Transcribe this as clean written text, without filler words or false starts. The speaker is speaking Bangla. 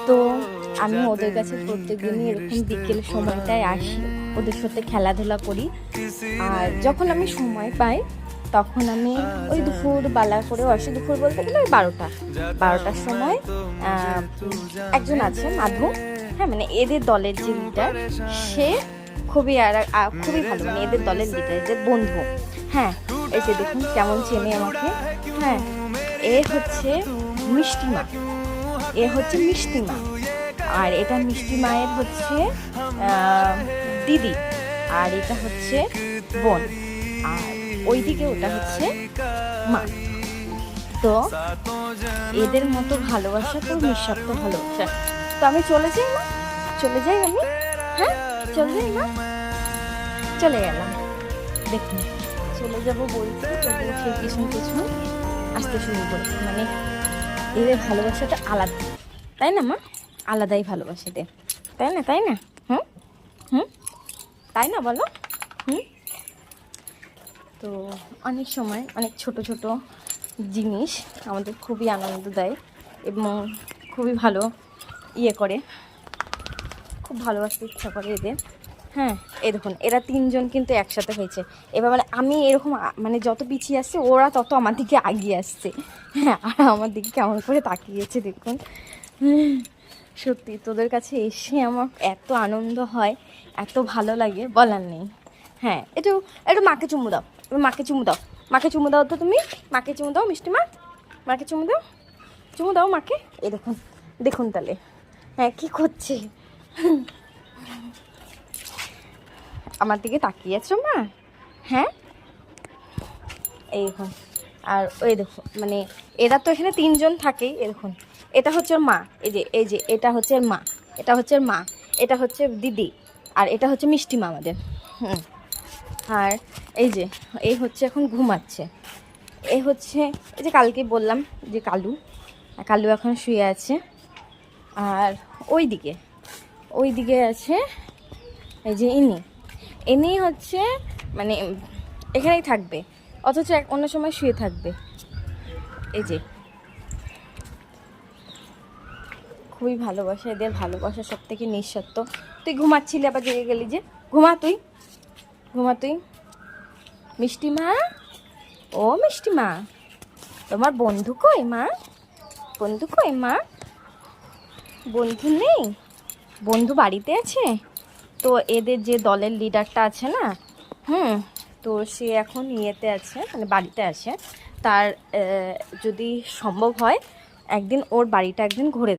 তো আমি ওদের কাছে প্রত্যেকদিনই এরকম বিকেল সময়টায় আসি, ওদের সাথে খেলাধুলা করি। আর যখন আমি সময় পাই তখন আমি ওই দুপুর বেলা করে আসি, দুপুর বলতে গেলে ওই 12টার সময় একজন আছে মাধু, হ্যাঁ মানে এদের দলের যে লিডার, সে খুবই খুবই ভালো, মানে এদের দলের লিডার, এদের বন্ধু। হ্যাঁ এই যে দেখুন কেমন চেনে আমাকে। হ্যাঁ এ হচ্ছে মিষ্টিমা, এ হচ্ছে মিষ্টিমা, আর এটা মিষ্টি মায়ের হচ্ছে দিদি, আর এটা হচ্ছে বোন, আর ওইদিকে ওটা হচ্ছে মা। তো এদের মতো ভালোবাসা তো নিঃস্বার্থ ভালোবাসা। তো আমি চলে যাই না, চলে যাই আমি, হ্যাঁ চলে যাই না, চলে গেলাম। দেখুন চলে যাব বলছি, তবু সেই পিছন পিছন আসতে শুরু করেছে। মানে এদের ভালোবাসাটা আলাদা, তাই না মা? আলাদাই ভালোবাসা দে, তাই না? তাই না? হুম হুম, তাই না বলো? হুম। তো অনেক সময় অনেক ছোট ছোট জিনিস আমাদের খুবই আনন্দ দেয় এবং খুবই ভালো করে, খুব ভালোবাসতে ইচ্ছা করে এদের। হ্যাঁ এই দেখুন এরা তিনজন কিন্তু একসাথে হয়েছে এবার, মানে আমি এরকম মানে যত পিছিয়ে আসছে ওরা তত আমার দিকে আগিয়ে আসছে। হ্যাঁ আর আমার দিকে কেমন করে তাকিয়েছে দেখুন। সত্যি তোদের কাছে এসে আমার এত আনন্দ হয়, এত ভালো লাগে বলার নেই। হ্যাঁ একটু একটু মাকে চুমু দাও, মাকে চুমু দাও, মাকে চুমু দাও তো তুমি, মাকে চুমু দাও মিষ্টিমা, মাকে চুমু দাও, চুমু দাও মাকে। এই দেখুন দেখুন তাহলে হ্যাঁ কী করছে, আমার দিকে তাকিয়েছো মা? হ্যাঁ এই দেখুন। আর ওই দেখুন মানে এরা তো এখানে তিনজন থাকেই, এই দেখুন এটা হচ্ছে ওর মা, এই যে এটা হচ্ছে ওর মা, এটা হচ্ছে ওর মা, এটা হচ্ছে দিদি, আর এটা হচ্ছে মিষ্টিমা আমাদের। আর এই হচ্ছে এখন ঘুমাচ্ছে, এই হচ্ছে এই যে কালকে বললাম যে কালু, কালু এখন শুয়ে আছে। আর ওই দিকে আছে এই যে ইনি হচ্ছে মানে এখানেই থাকবে, অথচ অন্য সময় শুয়ে থাকবে। এই যে খুবই ভালোবাসা এদের, ভালোবাসা সব থেকে নিঃস্বার্থ। তুই ঘুমাচ্ছিলি আবার জেগে গেলি যে, ঘুমা তুই, ঘুমা তুই। মিষ্টিমা, ও মিষ্টিমা, তোমার বন্ধু কই মা? বন্ধু কই মা? বন্ধু নেই? বন্ধু বাড়িতে আছে? তো এদের যে দলের লিডারটা আছে না, তো সে এখন ইয়েতে আছে, মানে বাড়িতে আছে। তার যদি সম্ভব হয় একদিন ওর বাড়িটা একদিন ঘুরে